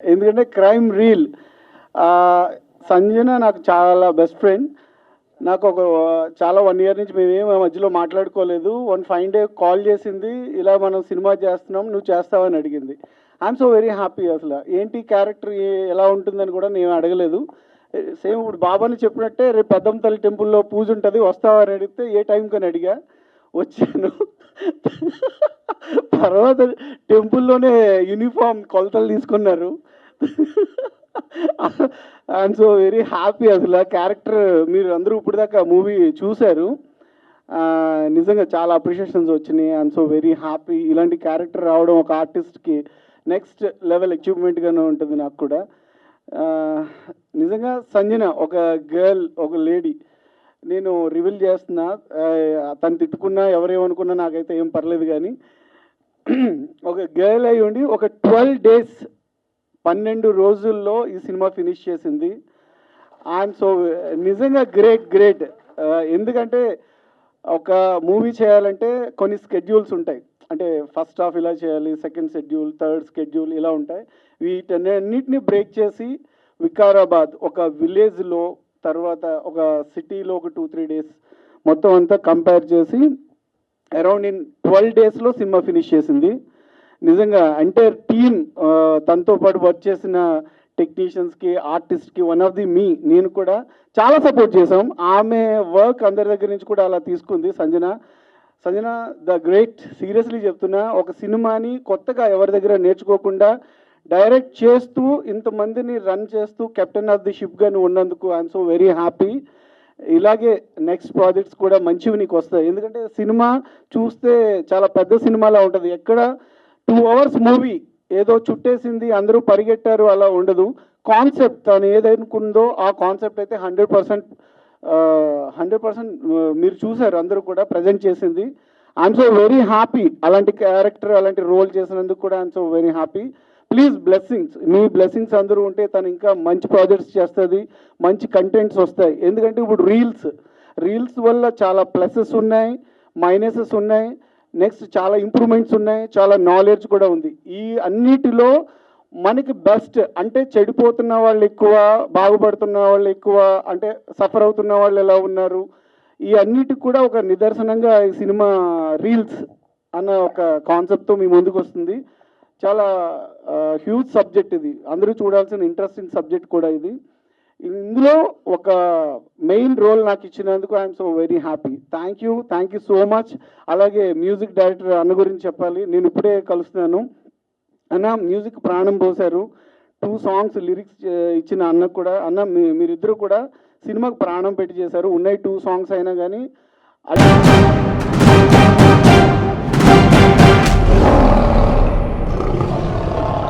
ఎందుకంటే crime reel. Sanjana నాకు చాలా బెస్ట్ ఫ్రెండ్. నాకు ఒక చాలా 1 ఇయర్ నుంచి మేమేం మధ్యలో మాట్లాడుకోలేదు. వన్ ఫైన్ డే కాల్ చేసింది, ఇలా మనం సినిమా చేస్తున్నాం, నువ్వు చేస్తావని అడిగింది. I'm so very happy. అసలు ఏంటి క్యారెక్టర్ ఎలా ఉంటుందని కూడా నేను అడగలేదు. సేమ్ ఇప్పుడు బాబాని చెప్పినట్టే, రేపు పెద్దమ్మ తల్లి టెంపుల్లో పూజ ఉంటుంది, వస్తావా అని అడిగితే ఏ టైంకి అని అడిగా, వచ్చాను. తర్వాత టెంపుల్లోనే యూనిఫామ్ కొలతలు తీసుకున్నారు. I'm so very happy. అసలు క్యారెక్టర్ మీరు అందరూ ఇప్పుడు దాకా మూవీ చూశారు, నిజంగా చాలా అప్రిషియేషన్స్ వచ్చినాయి. I'm so very happy. ఇలాంటి క్యారెక్టర్ రావడం ఒక ఆర్టిస్ట్కి నెక్స్ట్ లెవెల్ అచీవ్మెంట్గానే ఉంటుంది నాకు కూడా. నిజంగా సంజన ఒక గర్ల్, ఒక లేడీ. నేను రివీల్ చేస్తున్నా, తను తిట్టుకున్నా ఎవరేమనుకున్నా నాకైతే ఏం పర్లేదు, కానీ ఒక గర్ల్ అయి ఉండి ఒక 12 days 12 రోజుల్లో ఈ సినిమా ఫినిష్ చేసింది. ఐఎమ్ సో నిజంగా గ్రేట్. ఎందుకంటే ఒక మూవీ చేయాలంటే కొన్ని స్కెడ్యూల్స్ ఉంటాయి. అంటే ఫస్ట్ హాఫ్ ఇలా చేయాలి, సెకండ్ షెడ్యూల్, థర్డ్ షెడ్యూల్ ఇలా ఉంటాయి. వీటన్నిటిని బ్రేక్ చేసి వికారాబాద్ ఒక విలేజ్లో, తర్వాత ఒక సిటీలో ఒక 2-3 days మొత్తం అంతా కంపేర్ చేసి అరౌండ్ ఇన్ 12 daysలో సినిమా ఫినిష్ చేసింది. నిజంగా ఎంటైర్ టీమ్, తనతో పాటు వర్క్ చేసిన టెక్నీషియన్స్కి, ఆర్టిస్ట్కి, వన్ ఆఫ్ ది నేను కూడా చాలా సపోర్ట్ చేసాం. ఆమె వర్క్ అందరి దగ్గర నుంచి కూడా అలా తీసుకుంది సంజన ద గ్రేట్. సీరియస్లీ చెప్తున్నా, ఒక సినిమాని కొత్తగా ఎవరి దగ్గర నేర్చుకోకుండా డైరెక్ట్ చేస్తూ ఇంతమందిని రన్ చేస్తూ కెప్టెన్ ఆఫ్ ది షిప్గా నువ్వు ఉన్నందుకు ఐఎమ్ సో వెరీ హ్యాపీ. ఇలాగే నెక్స్ట్ ప్రాజెక్ట్స్ కూడా మంచివి నీకు వస్తాయి. ఎందుకంటే సినిమా చూస్తే చాలా పెద్ద సినిమాలా ఉంటుంది. ఎక్కడ 2 hours మూవీ ఏదో చుట్టేసింది, అందరూ పరిగెట్టారు అలా ఉండదు. కాన్సెప్ట్ తను ఏదనుకుందో ఆ కాన్సెప్ట్ అయితే 100% మీరు చూసారు, అందరూ కూడా ప్రజెంట్ చేసింది. I'm so very happy. అలాంటి క్యారెక్టర్, అలాంటి రోల్ చేసినందుకు కూడా I'm so very happy. Please blessings, me blessings అందరూ ఉంటే తను ఇంకా మంచి ప్రాజెక్ట్స్ చేస్తుంది, మంచి కంటెంట్స్ వస్తాయి. ఎందుకంటే ఇప్పుడు రీల్స్ వల్ల చాలా ప్లసెస్ ఉన్నాయి, మైనసెస్ ఉన్నాయి, నెక్స్ట్ చాలా ఇంప్రూవ్మెంట్స్ ఉన్నాయి, చాలా నాలెడ్జ్ కూడా ఉంది. ఈ అన్నిటిలో మనకి బెస్ట్ అంటే చెడిపోతున్న వాళ్ళు ఎక్కువ, బాగుపడుతున్న వాళ్ళు ఎక్కువ, అంటే సఫర్ అవుతున్న వాళ్ళు ఎలా ఉన్నారు, ఈ అన్నిటికి కూడా ఒక నిదర్శనంగా ఈ సినిమా రీల్స్ అన్న ఒక కాన్సెప్ట్తో మీ ముందుకు వస్తుంది. చాలా హ్యూజ్ సబ్జెక్ట్ ఇది, అందరూ చూడాల్సిన ఇంట్రెస్టింగ్ సబ్జెక్ట్ కూడా ఇది. ఇందులో ఒక మెయిన్ రోల్ నాకు ఇచ్చినందుకు I'm so very happy. Thank you so much. అలాగే మ్యూజిక్ డైరెక్టర్ అన్న గురించి చెప్పాలి. నేను ఇప్పుడే కలుస్తున్నాను అన్న. మ్యూజిక్ ప్రాణం పోశారు. 2 songs లిరిక్స్ ఇచ్చిన అన్నకు కూడా, అన్న మీరిద్దరూ కూడా సినిమాకు ప్రాణం పెట్టి చేశారు. ఉన్నాయి 2 songs అయినా కానీ